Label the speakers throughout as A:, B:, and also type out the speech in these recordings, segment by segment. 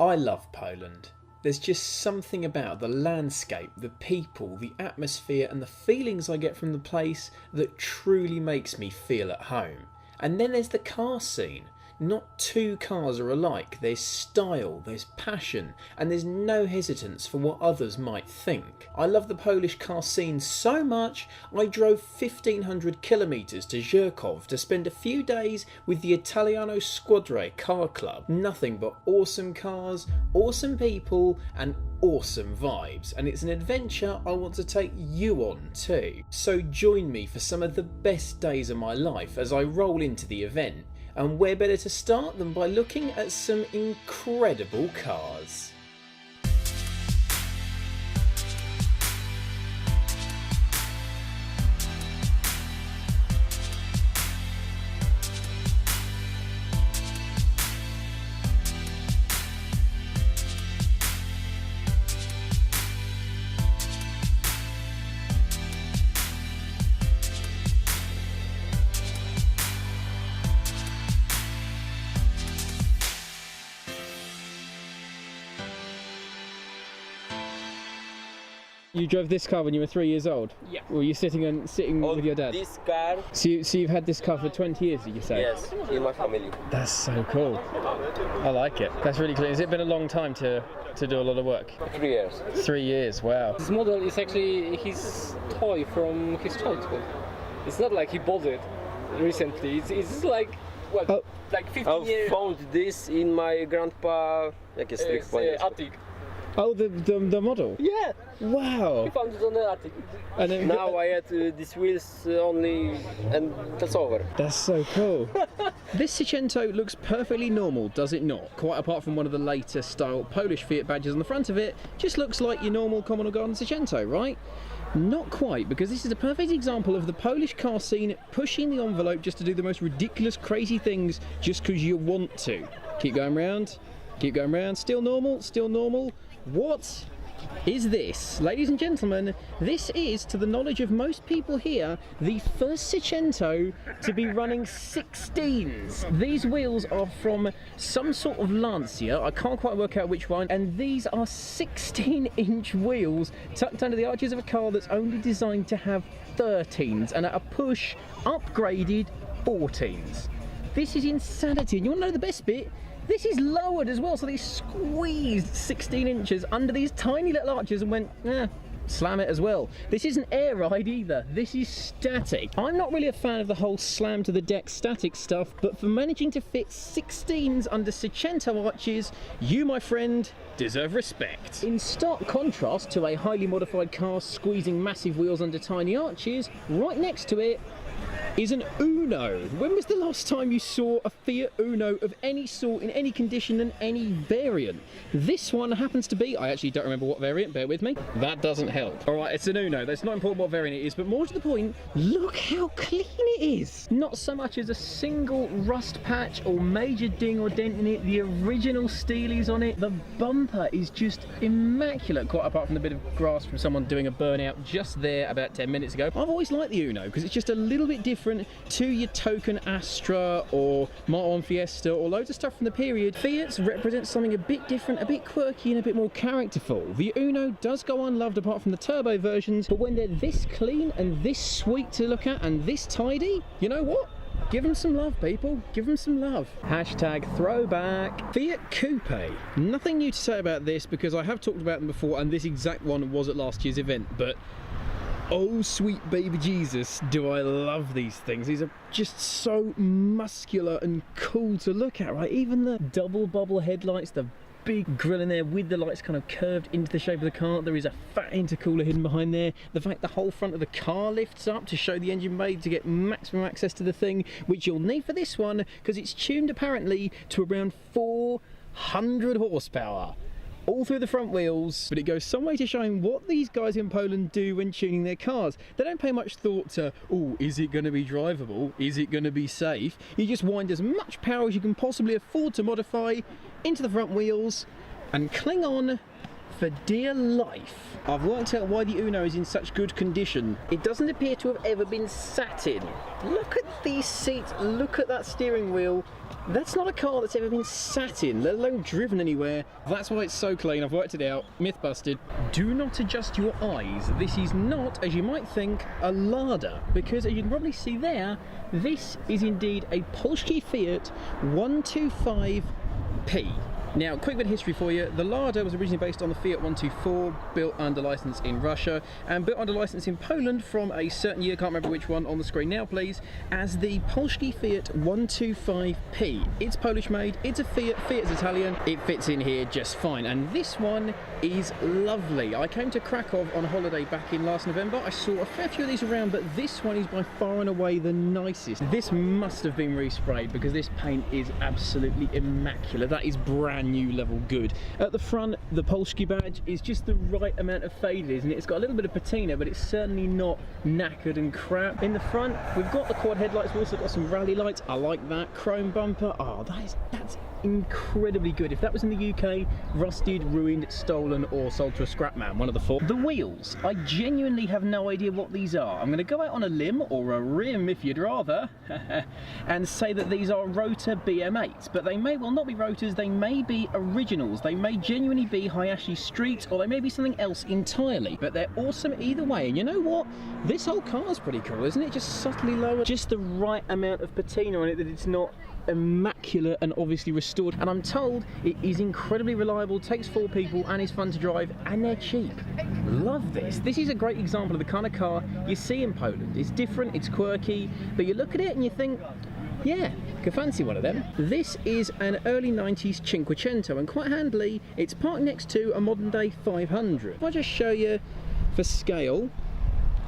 A: I love Poland. There's just something about the landscape, the people, the atmosphere and the feelings I get from the place that truly makes me feel at home. And then there's the car scene. Not two cars are alike. There's style, there's passion, and there's no hesitance for what others might think. I love the Polish car scene so much, I drove 1,500 kilometres to Zerkow to spend a few days with the Italiano Squadre car club. Nothing but awesome cars, awesome people, and awesome vibes, and it's an adventure I want to take you on too. So join me for some of the best days of my life as I roll into the event. And where better to start than by looking at some incredible cars.
B: You drove this car when you were 3 years old?
C: Yeah.
B: Were you sitting with your dad?
C: This car?
B: So you've had this car for 20 years, did you say?
C: Yes, in my family.
B: That's so cool. I like it. That's really cool. Has it been a long time to do a lot of work?
C: 3 years.
B: 3 years, wow.
D: This model is actually his toy from his childhood. It's not like he bought it recently. It's like, what, like 15 years?
C: I found this in my grandpa attic.
B: Oh, the model?
C: Yeah.
B: Wow.
D: He found it on the attic.
B: And then,
C: Now I had these wheels only, and that's over.
B: That's so cool. This Cinquecento looks perfectly normal, does it not? Quite apart from one of the later style Polish Fiat badges on the front of it, just looks like your normal common or garden Cinquecento, right? Not quite, because this is a perfect example of the Polish car scene pushing the envelope just to do the most ridiculous, crazy things just because you want to. Keep going round, keep going round. Still normal, still normal. What is this? Ladies and gentlemen, this is, to the knowledge of most people here, the first Cinquecento to be running 16s. These wheels are from some sort of Lancia, I can't quite work out which one, and these are 16-inch wheels tucked under the arches of a car that's only designed to have 13s, and at a push, upgraded 14s. This is insanity, and you want to know the best bit? This is lowered as well, so they squeezed 16 inches under these tiny little arches and went, slam it as well. This isn't air ride either, this is static. I'm not really a fan of the whole slam to the deck static stuff, but for managing to fit 16s under Cinquecento arches, you, my friend, deserve respect. In stark contrast to a highly modified car squeezing massive wheels under tiny arches, right next to it is an Uno. When was the last time you saw a Fiat Uno of any sort, in any condition and any variant? This one happens to be, I actually don't remember what variant, bear with me. That doesn't help. Alright, it's an Uno. That's not important what variant it is, but more to the point, look how clean it is. Not so much as a single rust patch or major ding or dent in it. The original steelies on it. The bumper is just immaculate, quite apart from the bit of grass from someone doing a burnout just there about 10 minutes ago. I've always liked the Uno because it's just a little bit different to your token Astra or Mark 1 Fiesta or loads of stuff from the period. Fiat's represent something a bit different, a bit quirky and a bit more characterful. The Uno does go unloved apart from the turbo versions, but when they're this clean and this sweet to look at and this tidy, you know what? Give them some love, people. Give them some love. Hashtag throwback. Fiat Coupe. Nothing new to say about this because I have talked about them before and this exact one was at last year's event, but oh sweet baby Jesus, do I love these things. These are just so muscular and cool to look at, right? Even the double bubble headlights, the big grille in there with the lights kind of curved into the shape of the car. There is a fat intercooler hidden behind there. The fact the whole front of the car lifts up to show the engine bay to get maximum access to the thing, which you'll need for this one because it's tuned apparently to around 400 horsepower. All through the front wheels, but it goes some way to showing what these guys in Poland do when tuning their cars. They don't pay much thought to, oh, is it going to be drivable? Is it going to be safe? You just wind as much power as you can possibly afford to modify into the front wheels and cling on for dear life. I've worked out why the Uno is in such good condition. It doesn't appear to have ever been sat in. Look at these seats, look at that steering wheel. That's not a car that's ever been sat in, let alone driven anywhere. That's why it's so clean. I've worked it out. Myth busted. Do not adjust your eyes. This is not, as you might think, a Lada, because as you can probably see there, this is indeed a Polish Fiat 125P. Now, quick bit of history for you. The Lada was originally based on the Fiat 124, built under license in Russia, and built under license in Poland from a certain year, can't remember which one, on the screen now please, as the Polish Fiat 125P. It's Polish made, it's a Fiat, Fiat's Italian, it fits in here just fine, and this one is lovely. I came to Krakow on holiday back in last November. I saw a fair few of these around, but this one is by far and away the nicest. This must have been resprayed because this paint is absolutely immaculate. That is brand new level good. At the front, the Polski badge is just the right amount of faded, isn't it? It's got a little bit of patina, but it's certainly not knackered and crap. In the front, we've got the quad headlights. We've also got some rally lights. I like that. Chrome bumper. Oh, that's incredibly good. If that was in the UK, rusted, ruined, stolen, or sold to a scrap man, one of the four. The wheels, I genuinely have no idea what these are. I'm going to go out on a limb, or a rim if you'd rather, and say that these are rotor BM8s, but they may well not be rotors, they may be originals, they may genuinely be Hayashi Street, or they may be something else entirely, but they're awesome either way. And you know what? This whole car's pretty cool, isn't it? Just subtly lower, just the right amount of patina on it that it's not immaculate and obviously restored, and I'm told it is incredibly reliable, takes 4 people, and is fun to drive, and they're cheap. Love this. This is a great example of the kind of car you see in Poland. It's different, it's quirky, but you look at it and you think, yeah, could fancy one of them. This is an early 90s Cinquecento, and quite handily, it's parked next to a modern day 500. If I just show you for scale,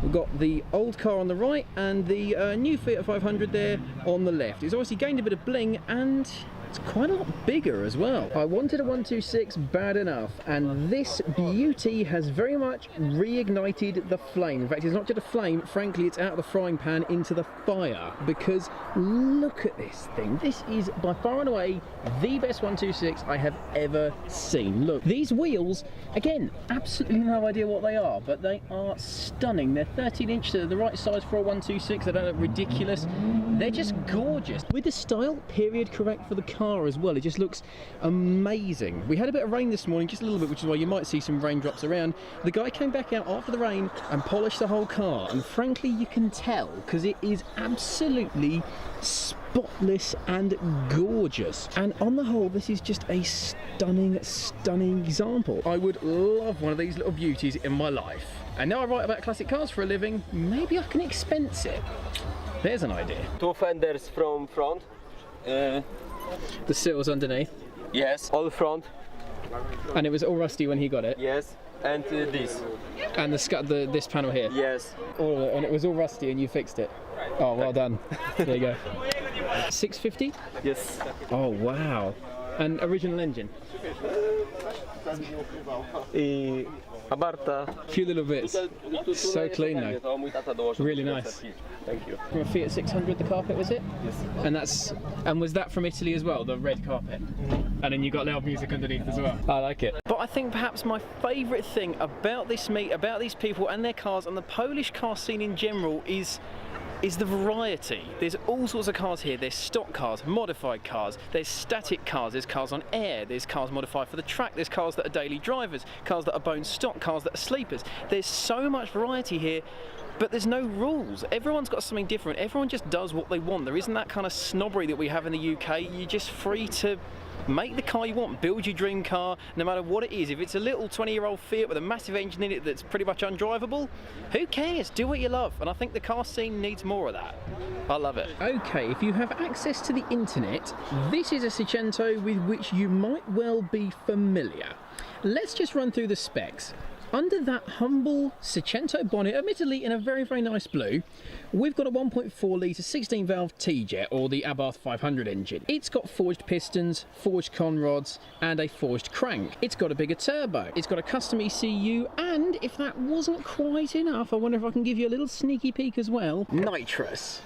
B: we've got the old car on the right and the new Fiat 500 there on the left. It's obviously gained a bit of bling, and it's quite a lot bigger as well. I wanted a 126 bad enough, and this beauty has very much reignited the flame. In fact, it's not just a flame, frankly, it's out of the frying pan into the fire, because look at this thing. This is by far and away the best 126 I have ever seen. Look, these wheels, again, absolutely no idea what they are, but they are stunning. They're 13-inch, they're the right size for a 126, they don't look ridiculous. They're just gorgeous. With the style period correct for the car as well, it just looks amazing. We had a bit of rain this morning, just a little bit, which is why you might see some raindrops around. The guy came back out after the rain and polished the whole car, and frankly you can tell because it is absolutely spotless and gorgeous. And on the whole, this is just a stunning example. I would love one of these little beauties in my life. And now I write about classic cars for a living, maybe I can expense it. There's an idea.
C: 2 fenders from front.
B: The sills underneath.
C: Yes, all front.
B: And it was all rusty when he got it.
C: Yes, and this.
B: And this panel here.
C: Yes.
B: All of it, and it was all rusty, and you fixed it. Oh, well done. There you go. 650?
C: Yes.
B: Oh wow. And original engine.
C: Abarta.
B: Few little bits. So clean though. Really nice.
C: Thank you.
B: From a Fiat 600, the carpet, was it?
C: Yes.
B: And was that from Italy as well, the red carpet? And then you got loud music underneath as well. I like it. But I think perhaps my favourite thing about this meet, about these people and their cars, and the Polish car scene in general, is the variety. There's all sorts of cars here. There's stock cars, modified cars, there's static cars, there's cars on air, there's cars modified for the track, there's cars that are daily drivers, cars that are bone stock, cars that are sleepers. There's so much variety here, but there's no rules. Everyone's got something different. Everyone just does what they want. There isn't that kind of snobbery that we have in the UK. You're just free to make the car you want, build your dream car, no matter what it is. If it's a little 20-year-old Fiat with a massive engine in it that's pretty much undrivable, who cares? Do what you love. And I think the car scene needs more of that. I love it. Okay, if you have access to the internet, this is a Cinquecento with which you might well be familiar. Let's just run through the specs. Under that humble Cinquecento bonnet, admittedly in a very, very nice blue, we've got a 1.4 litre 16-valve T-Jet, or the Abarth 500 engine. It's got forged pistons, forged conrods, and a forged crank. It's got a bigger turbo. It's got a custom ECU, and if that wasn't quite enough, I wonder if I can give you a little sneaky peek as well. Nitrous.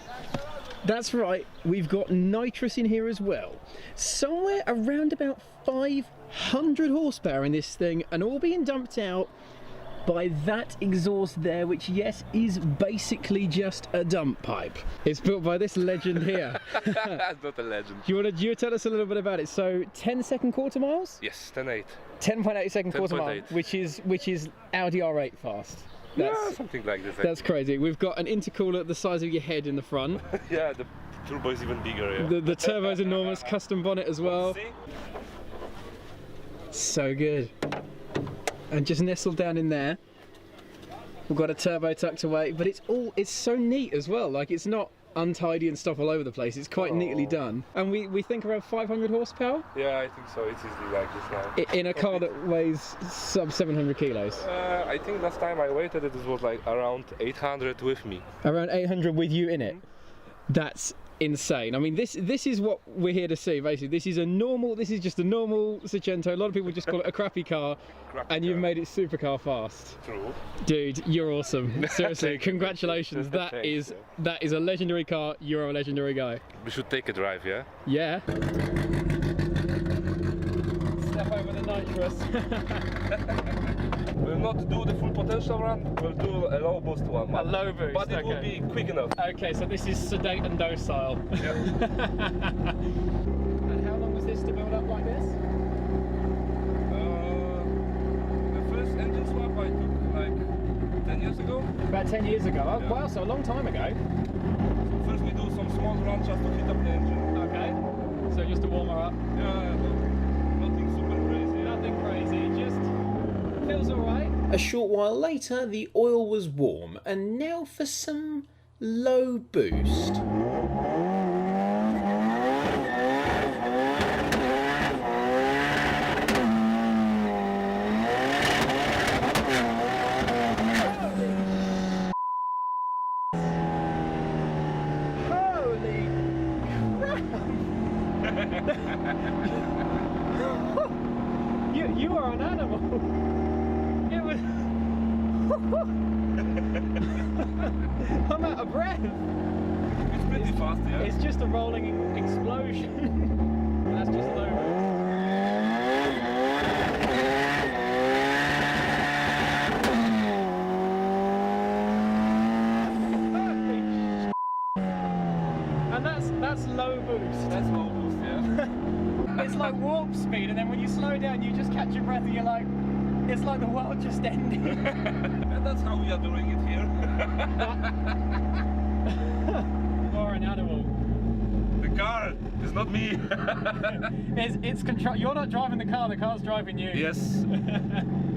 B: That's right, we've got nitrous in here as well. Somewhere around about 500 horsepower in this thing, and all being dumped out by that exhaust there, which yes, is basically just a dump pipe. It's built by this legend here.
E: That's not a legend.
B: Do you want to tell us a little bit about it? So 10-second quarter miles?
E: Yes, 10.8.
B: 10.8 second quarter mile,
E: 10.8.
B: which is Audi R8 fast.
E: Yeah, something like this.
B: That's crazy. We've got an intercooler the size of your head in the front.
E: Yeah, the turbo is even bigger. Yeah.
B: The turbo's enormous, custom bonnet as well.
E: See?
B: So good. And just nestled down in there, we've got a turbo tucked away, but it's so neat as well. Like, it's not untidy and stuff all over the place. It's quite neatly done. And we think around 500 horsepower?
E: Yeah, I think so. It's easily like this now.
B: In a car that weighs sub 700 kilos.
E: I think last time I weighted it was like around 800 with me.
B: Around 800 with you in it. That's insane. I mean, this is what we're here to see. Basically, this is just a normal Cinquecento. A lot of people just call it a crappy car, and you've made it supercar fast.
E: True.
B: Dude, you're awesome. Seriously, congratulations. That is a legendary car. You're a legendary guy.
E: We should take a drive, yeah?
B: Yeah. Step over the nitrous.
E: We'll not do the full potential run, we'll do a low boost one.
B: A low boost,
E: but it will be quick enough.
B: Okay, so this is sedate and docile.
E: Yeah.
B: And how long was this to build up like this?
E: The first engine swap I took like 10 years ago.
B: About 10 years ago. Oh,
E: Yeah.
B: wow, so a long time ago.
E: So first we do some small runs just to heat up the engine.
B: Okay. So just to warm her up.
E: Yeah, nothing super crazy.
B: Nothing crazy, just feels alright.
A: A short while later, the oil was warm, and now for some low boost.
B: Holy crap! You are an animal. It was. I'm out of breath.
E: It's pretty fast, yeah?
B: It's just a rolling explosion. That's just low boost. And that's low boost.
E: That's low boost, yeah?
B: It's like warp speed, and then when you slow down, you just catch your breath, and you're like, it's like the world just ended.
E: And that's how we are doing it here.
B: You're an animal.
E: The car is not me.
B: It's control. You're not driving the car's driving you.
E: Yes.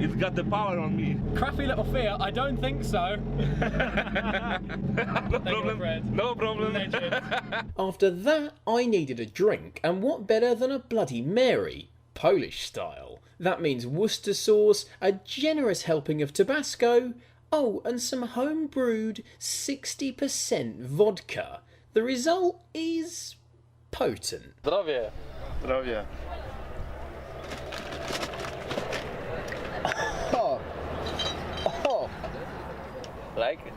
E: It's got the power on me.
B: Crappy little Fiat, I don't think so.
E: No problem.
B: Fred.
E: No problem.
B: Legend.
A: After that, I needed a drink, and what better than a Bloody Mary, Polish style. That means Worcester sauce, a generous helping of Tabasco, oh, and some home-brewed 60% vodka. The result is potent.
C: Zdrowie.
E: Zdrowie.
B: Oh. Oh.
C: Like it?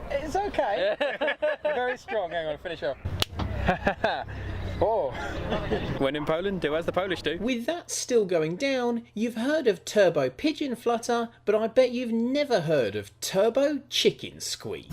B: It's okay. Very strong. Hang on, finish off. Oh. When in Poland, do as the Polish do.
A: With that still going down, you've heard of turbo pigeon flutter, but I bet you've never heard of turbo chicken squeak.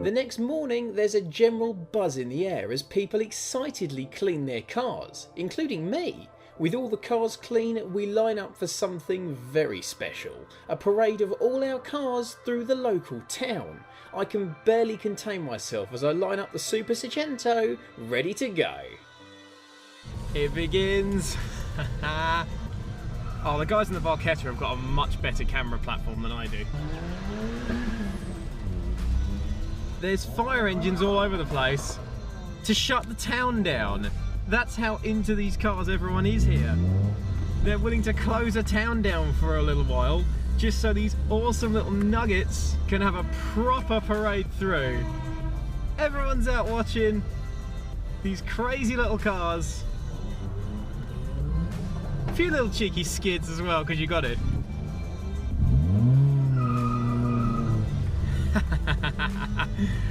A: The next morning, there's a general buzz in the air as people excitedly clean their cars, including me. With all the cars clean, we line up for something very special, a parade of all our cars through the local town. I can barely contain myself as I line up the Super Cinquecento, ready to go.
B: It begins. Oh, the guys in the Barchetta have got a much better camera platform than I do. There's fire engines all over the place to shut the town down. That's how into these cars everyone is here. They're willing to close a town down for a little while just so these awesome little nuggets can have a proper parade through. Everyone's out watching these crazy little cars. A few little cheeky skids as well, because you got it.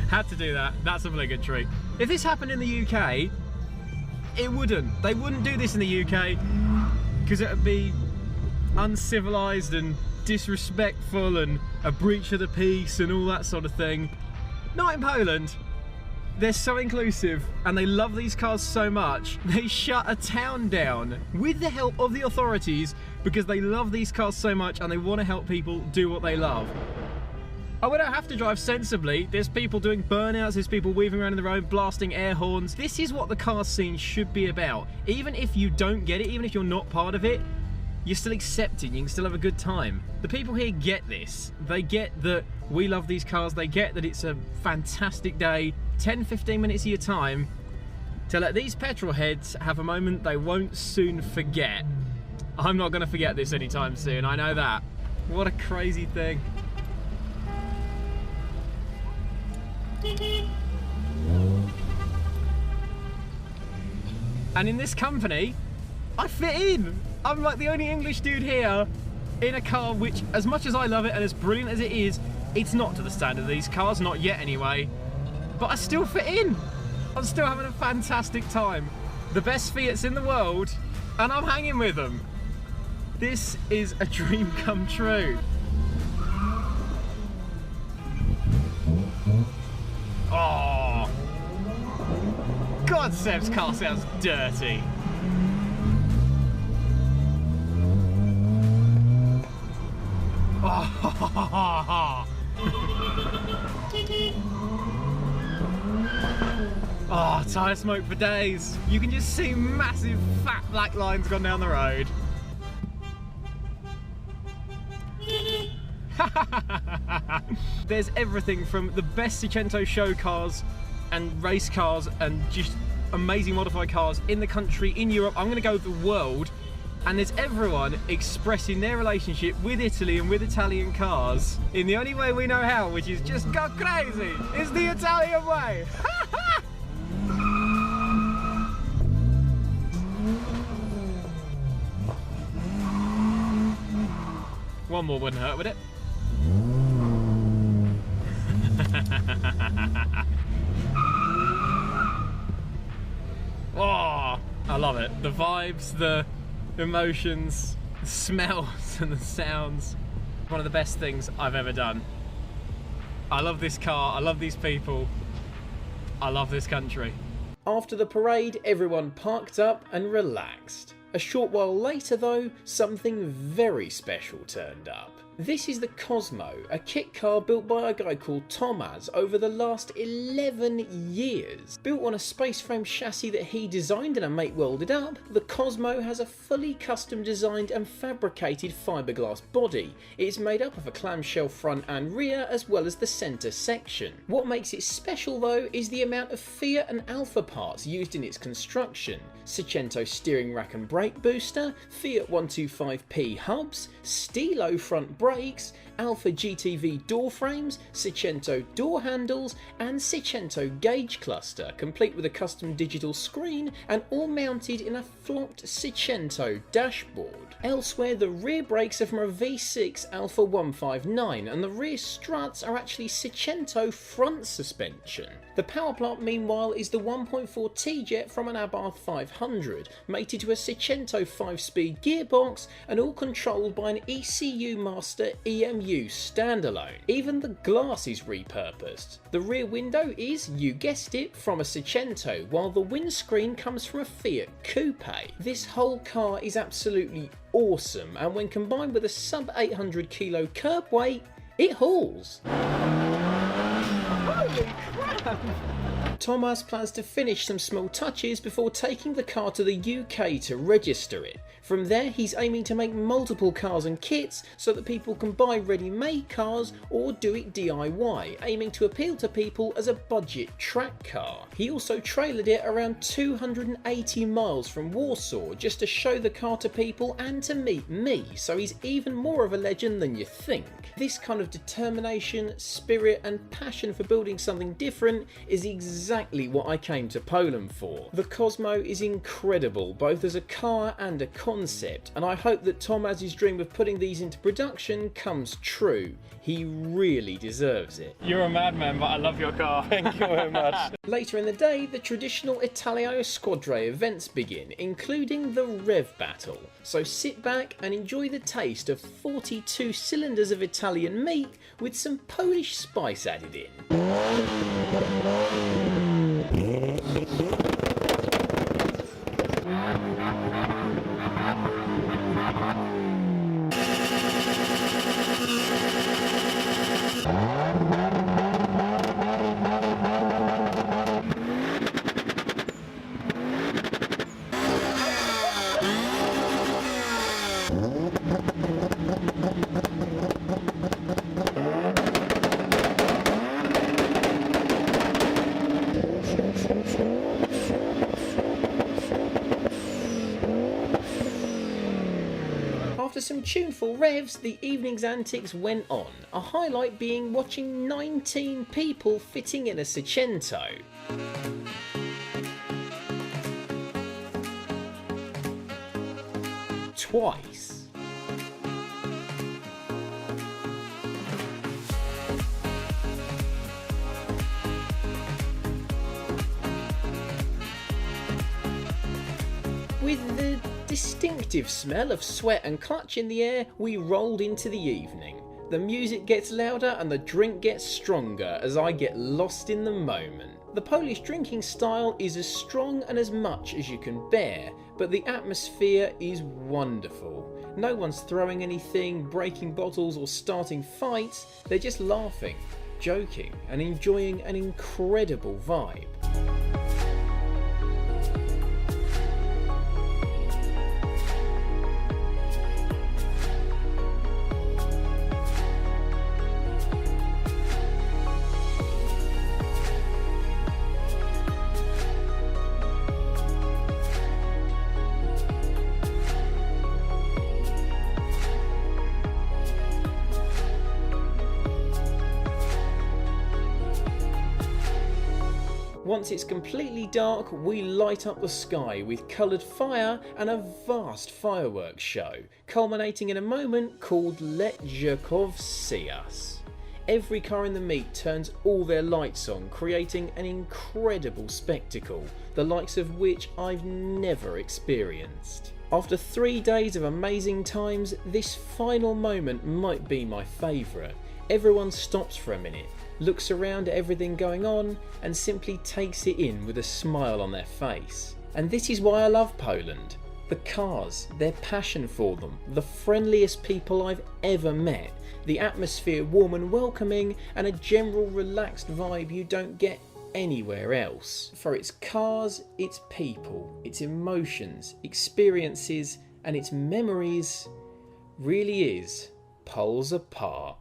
B: Had to do that. That's obligatory. If this happened in the UK, it wouldn't. They wouldn't do this in the UK because it would be uncivilized and disrespectful and a breach of the peace and all that sort of thing. Not in Poland. They're so inclusive and they love these cars so much, they shut a town down with the help of the authorities because they love these cars so much and they want to help people do what they love. Oh, we don't have to drive sensibly. There's people doing burnouts, there's people weaving around in the road, blasting air horns. This is what the car scene should be about. Even if you don't get it, even if you're not part of it, you're still accepted, you can still have a good time. The people here get this. They get that we love these cars, they get that it's a fantastic day, 10-15 minutes of your time to let these petrol heads have a moment they won't soon forget. I'm not gonna forget this anytime soon, I know that. What a crazy thing. And in this company, I fit in. I'm like the only English dude here in a car which, as much as I love it and as brilliant as it is, it's not to the standard of these cars, not yet anyway. But I still fit in. I'm still having a fantastic time. The best Fiats in the world, and I'm hanging with them. This is a dream come true. Oh, God, Seb's car sounds dirty. Oh, oh, tyre smoke for days. You can just see massive fat black lines gone down the road. There's everything from the best Cinquecento show cars and race cars and just amazing modified cars in the country, in Europe. I'm going to go the world, and there's everyone expressing their relationship with Italy and with Italian cars in the only way we know how, which is just go crazy. It's the Italian way. One more wouldn't hurt, would it? Oh, I love it. The vibes, the emotions, the smells and the sounds. One of the best things I've ever done. I love this car, I love these people, I love this country.
A: After the parade, everyone parked up and relaxed. A short while later though, something very special turned up. This is the Cosmo, a KITT car built by a guy called Tomasz over the last 11 years. Built on a space frame chassis that he designed and a mate welded up, the Cosmo has a fully custom designed and fabricated fiberglass body. It is made up of a clamshell front and rear as well as the centre section. What makes it special though is the amount of Fiat and Alfa parts used in its construction. Cinquecento steering rack and brake booster, Fiat 125P hubs, Stilo front brakes, Alfa GTV door frames, Cinquecento door handles and Cinquecento gauge cluster, complete with a custom digital screen and all mounted in a flocked Cinquecento dashboard. Elsewhere, the rear brakes are from a V6 Alfa 159 and the rear struts are actually Cinquecento front suspension. The power plant meanwhile is the 1.4 T-Jet from an Abarth 500, mated to a Cinquecento 5-speed gearbox and all controlled by an ECU Master EMU standalone. Even the glass is repurposed. The rear window is, you guessed it, from a Cinquecento, while the windscreen comes from a Fiat Coupe. This whole car is absolutely awesome, and when combined with a sub 800 kilo curb weight, it hauls. Holy crap! Tomasz plans to finish some small touches before taking the car to the UK to register it. From there, he's aiming to make multiple cars and kits so that people can buy ready-made cars or do it DIY, aiming to appeal to people as a budget track car. He also trailered it around 280 miles from Warsaw just to show the car to people and to meet me, so he's even more of a legend than you think. This kind of determination, spirit and passion for building something different different is exactly what I came to Poland for. The Cosmo is incredible, both as a car and a concept, and I hope that Tom, as his dream of putting these into production, comes true. He really deserves it.
F: You're a madman, but I love your car. Thank you very much.
A: Later in the day, the traditional Italiano Squadre events begin, including the Rev Battle. So sit back and enjoy the taste of 42 cylinders of Italian meat with some Polish spice added in. After some tuneful revs, the evening's antics went on, a highlight being watching 19 people fitting in a Cinquecento. Twice. With the distinctive smell of sweat and clutch in the air, we rolled into the evening. The music gets louder and the drink gets stronger as I get lost in the moment. The Polish drinking style is as strong and as much as you can bear, but the atmosphere is wonderful. No one's throwing anything, breaking bottles or starting fights, they're just laughing, joking and enjoying an incredible vibe. Once it's completely dark, we light up the sky with coloured fire and a vast fireworks show, culminating in a moment called Let Zerkow See Us. Every car in the meet turns all their lights on, creating an incredible spectacle, the likes of which I've never experienced. After 3 days of amazing times, this final moment might be my favourite. Everyone stops for a minute, looks around at everything going on and simply takes it in with a smile on their face. And this is why I love Poland. The cars, their passion for them, the friendliest people I've ever met, the atmosphere warm and welcoming, and a general relaxed vibe you don't get anywhere else. For its cars, its people, its emotions, experiences and its memories, really is poles apart.